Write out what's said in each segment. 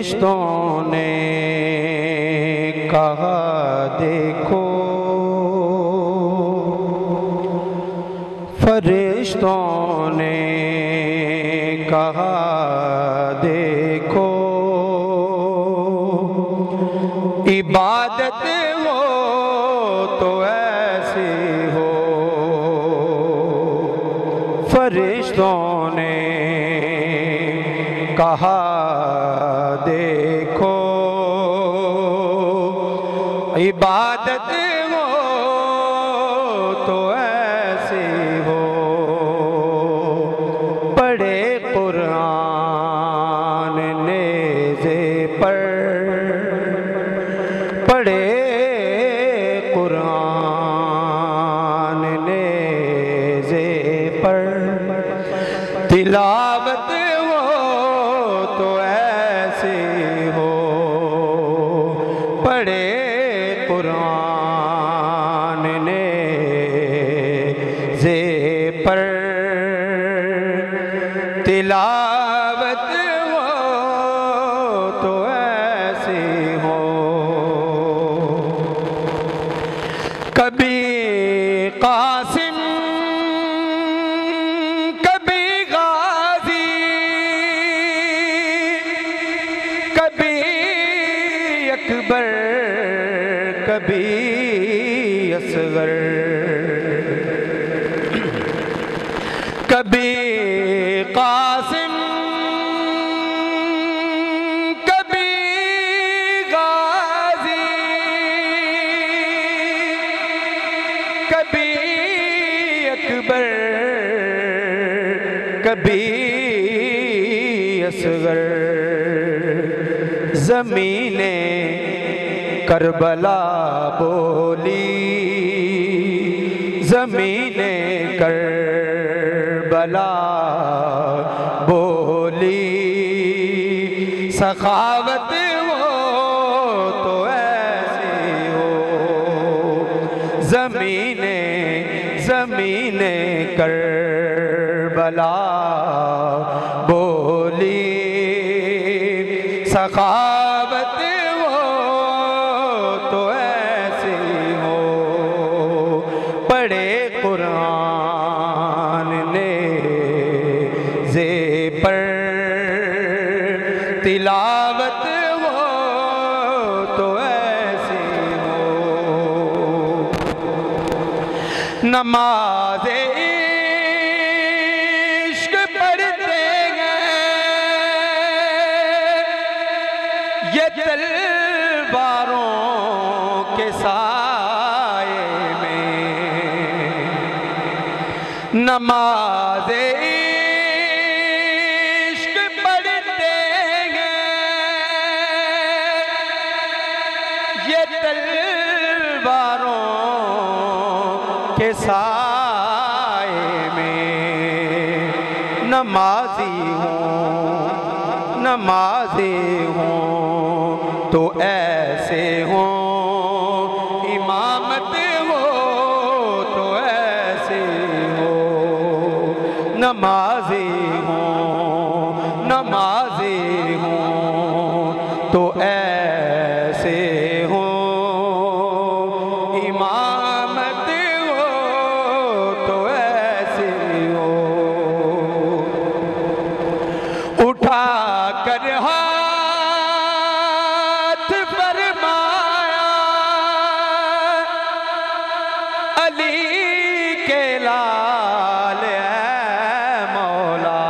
फरिश्तों ने कहा देखो, फरिश्तों ने कहा देखो, इबादत हो तो ऐसी हो। फरिश्तों ने कहा देखो, इबादत हो तो ऐसी हो। पढ़े कुरान नेज़े पर, पढ़े कुरान नेज़े पर, तिलावत हो तो ऐसी हो। पढ़े कुरान नेज़े पर, तिलावत हो तो ऐसी हो। कभी कासिम कभी गाजी, कभी अकबर कभी असगर, कभी कासिम कभी गाजी, कभी अकबर कभी असगर। ज़मीने करबला बोली, ज़मीने करबला बोली, सखावत हो तो ऐसी हो। ज़मीने ज़मीने करबला बोली, सखावत हो तो ऐसी हो। पढ़े कुरान नेज़े पर, तिलावत हो तो ऐसी हो। नमाज़े इश्क पढ़ते हैं ये तलवारों के साए में। नमाज़े इश्क पढ़ते हैं ये तलवारों के साए में। नमाज़ी हूँ तो ऐसे हों, इमामत हो तो ऐसे हो। नमाज़ी हूँ तो ऐसे हो, इमामत हो तो ऐसे हो। उठा कर हाथ फरमाया अली के लाल ऐ मौला।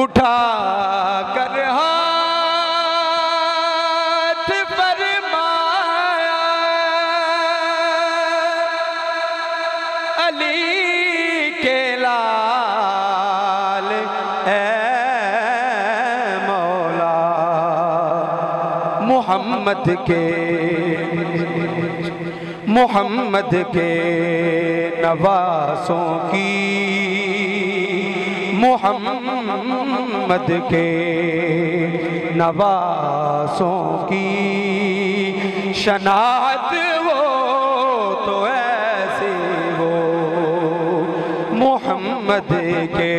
उठा कर हाथ फरमाया अली के लाल ऐ मौला। मोहम्मद के नवासों की, मोहम्मद के नवासों की शनाअत हो तो ऐसी हो। मोहम्मद के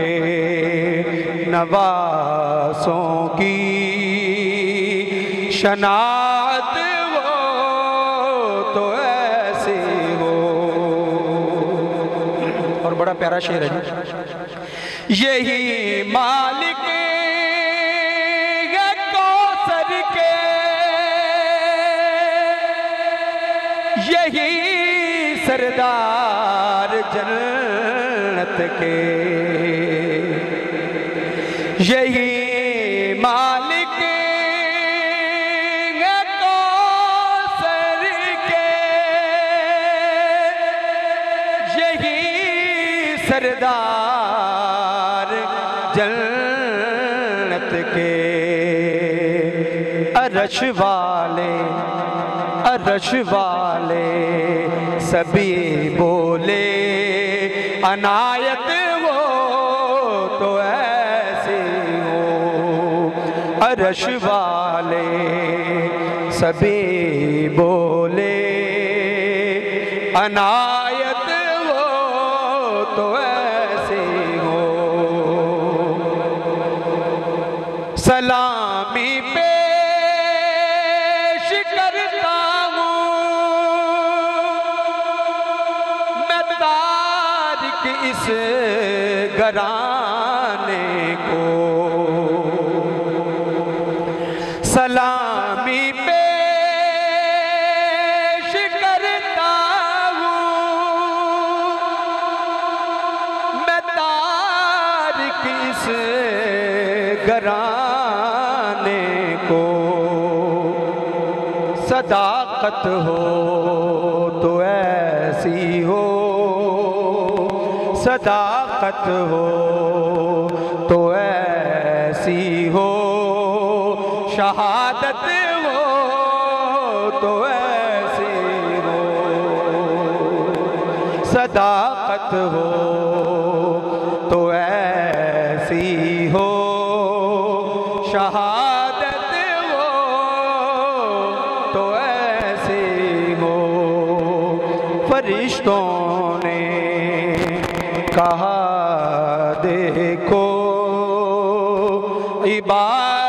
नवासों की शनात हो तो ऐसी हो। और बड़ा प्यारा शेर है जी। यही मालिक है कौसर के, यही सरदार जन्नत के, यही मालिक है कौसर के, यही सरदार जन्नत के। अरश वाले सभी बोले अनायत हो तो ऐसे हो। अरश वाले सभी बोले अनायत हो तो ऐसे हो। सलामी पेश करता हूँ मैं तारिक इस घराने को। सलामी पेश करता हूँ मैं तारिक इस घराने को। सदाकत हो तो ऐसी हो, सदाकत हो तो ऐसी हो। शहादत हो तो ऐसी हो, सदाकत हो तो ऐसी हो। शहादत हो तो ऐसी हो। फरिश्तों ने कहा देखो इबादत